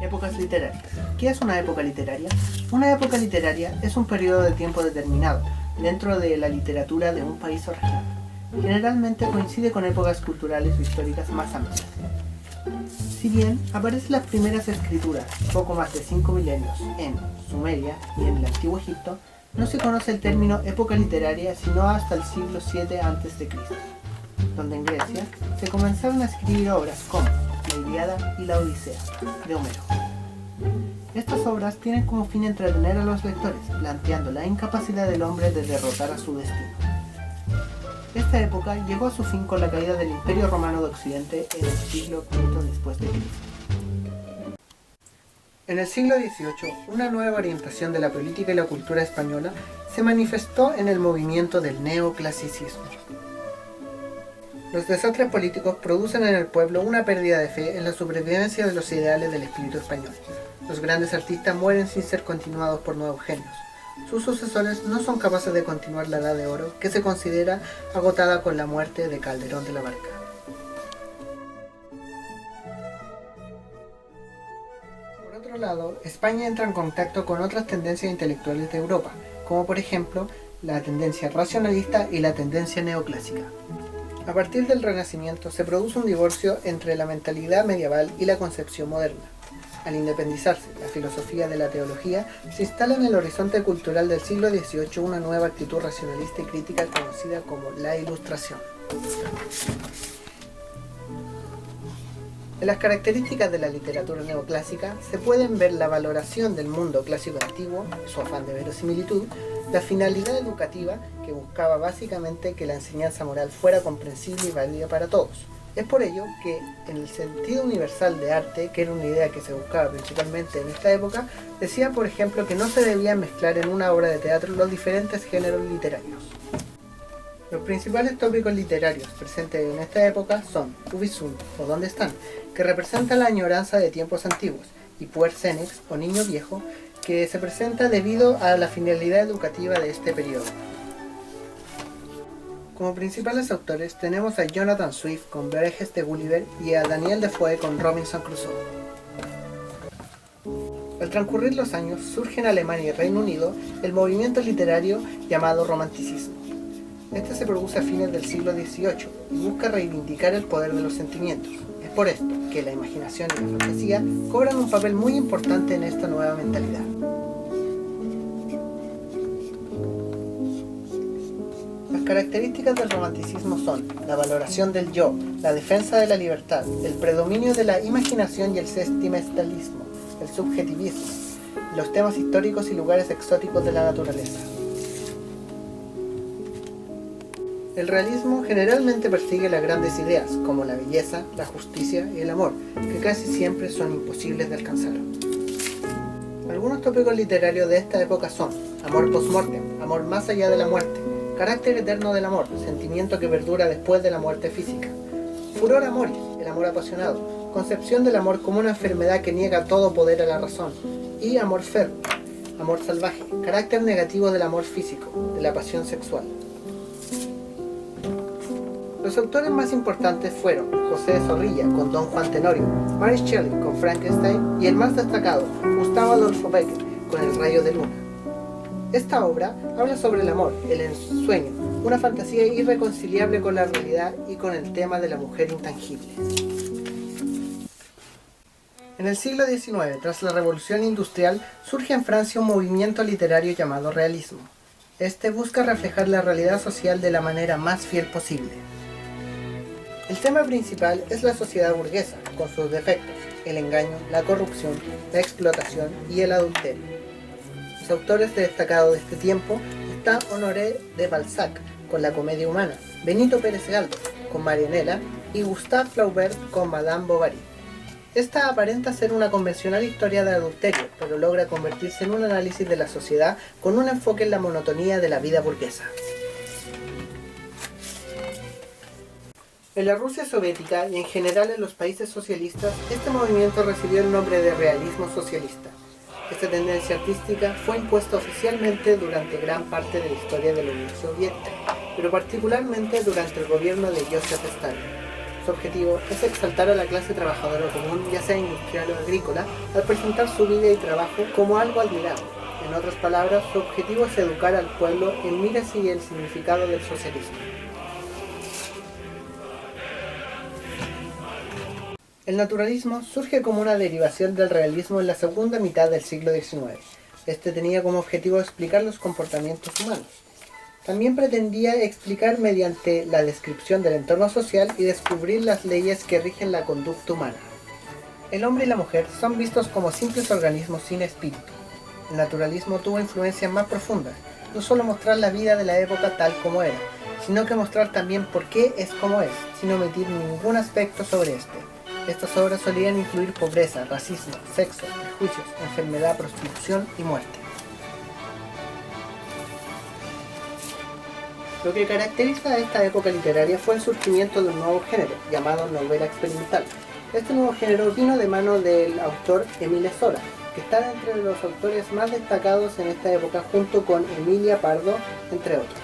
Épocas literarias. ¿Qué es una época literaria? Una época literaria es un periodo de tiempo determinado dentro de la literatura de un país o región. Generalmente coincide con épocas culturales o históricas más amplias. Si bien aparecen las primeras escrituras, poco más de 5 milenios, en Sumeria y en el Antiguo Egipto, no se conoce el término época literaria sino hasta el siglo VII a.C., donde en Grecia se comenzaron a escribir obras como la Ilíada y la Odisea, de Homero. Estas obras tienen como fin entretener a los lectores, planteando la incapacidad del hombre de derrotar a su destino. Esta época llegó a su fin con la caída del Imperio Romano de Occidente en el siglo V después de Cristo. En el siglo XVIII, una nueva orientación de la política y la cultura española se manifestó en el movimiento del neoclasicismo. Los desastres políticos producen en el pueblo una pérdida de fe en la supervivencia de los ideales del espíritu español. Los grandes artistas mueren sin ser continuados por nuevos genios. Sus sucesores no son capaces de continuar la Edad de Oro, que se considera agotada con la muerte de Calderón de la Barca. Por otro lado, España entra en contacto con otras tendencias intelectuales de Europa, como por ejemplo la tendencia racionalista y la tendencia neoclásica. A partir del Renacimiento se produce un divorcio entre la mentalidad medieval y la concepción moderna. Al independizarse la filosofía de la teología, se instala en el horizonte cultural del siglo XVIII una nueva actitud racionalista y crítica conocida como la Ilustración. En las características de la literatura neoclásica se pueden ver la valoración del mundo clásico antiguo, su afán de verosimilitud, la finalidad educativa, que buscaba básicamente que la enseñanza moral fuera comprensible y válida para todos. Es por ello que, en el sentido universal de arte, que era una idea que se buscaba principalmente en esta época, decía por ejemplo que no se debían mezclar en una obra de teatro los diferentes géneros literarios. Los principales tópicos literarios presentes en esta época son Ubi sunt, o ¿dónde están?, que representa la añoranza de tiempos antiguos, y Puer senex, o niño viejo, que se presenta debido a la finalidad educativa de este periodo. Como principales autores tenemos a Jonathan Swift con Viajes de Gulliver y a Daniel Defoe con Robinson Crusoe. Al transcurrir los años surge en Alemania y Reino Unido el movimiento literario llamado Romanticismo. Este se produce a fines del siglo XVIII y busca reivindicar el poder de los sentimientos. Es por esto que la imaginación y la fantasía cobran un papel muy importante en esta nueva mentalidad. Las características del romanticismo son la valoración del yo, la defensa de la libertad, el predominio de la imaginación y el sentimentalismo, el subjetivismo, los temas históricos y lugares exóticos de la naturaleza. El realismo generalmente persigue las grandes ideas, como la belleza, la justicia y el amor, que casi siempre son imposibles de alcanzar. Algunos tópicos literarios de esta época son amor post-mortem, amor más allá de la muerte, carácter eterno del amor, sentimiento que perdura después de la muerte física, furor amoris, el amor apasionado, concepción del amor como una enfermedad que niega todo poder a la razón, y amor fervor, amor salvaje, carácter negativo del amor físico, de la pasión sexual. Los autores más importantes fueron José de Zorrilla con Don Juan Tenorio, Mary Shelley con Frankenstein y el más destacado, Gustavo Adolfo Becker con El rayo de luna. Esta obra habla sobre el amor, el ensueño, una fantasía irreconciliable con la realidad y con el tema de la mujer intangible. En el siglo XIX, tras la Revolución Industrial, surge en Francia un movimiento literario llamado realismo. Este busca reflejar la realidad social de la manera más fiel posible. El tema principal es la sociedad burguesa, con sus defectos, el engaño, la corrupción, la explotación y el adulterio. Los autores destacados de este tiempo están Honoré de Balzac, con la comedia humana, Benito Pérez Galdós, con Marianela, y Gustave Flaubert, con Madame Bovary. Esta aparenta ser una convencional historia de adulterio, pero logra convertirse en un análisis de la sociedad con un enfoque en la monotonía de la vida burguesa. En la Rusia soviética y en general en los países socialistas, este movimiento recibió el nombre de realismo socialista. Esta tendencia artística fue impuesta oficialmente durante gran parte de la historia de la Unión Soviética, pero particularmente durante el gobierno de Joseph Stalin. Su objetivo es exaltar a la clase trabajadora común, ya sea industrial o agrícola, al presentar su vida y trabajo como algo admirable. En otras palabras, su objetivo es educar al pueblo en miras y el significado del socialismo. El naturalismo surge como una derivación del realismo en la segunda mitad del siglo XIX. Este tenía como objetivo explicar los comportamientos humanos. También pretendía explicar mediante la descripción del entorno social y descubrir las leyes que rigen la conducta humana. El hombre y la mujer son vistos como simples organismos sin espíritu. El naturalismo tuvo influencias más profundas, no solo mostrar la vida de la época tal como era, sino que mostrar también por qué es como es, sin omitir ningún aspecto sobre este. Estas obras solían incluir pobreza, racismo, sexo, prejuicios, enfermedad, prostitución y muerte. Lo que caracteriza a esta época literaria fue el surgimiento de un nuevo género, llamado novela experimental. Este nuevo género vino de mano del autor Émile Zola, que está entre los autores más destacados en esta época junto con Emilia Pardo, entre otros.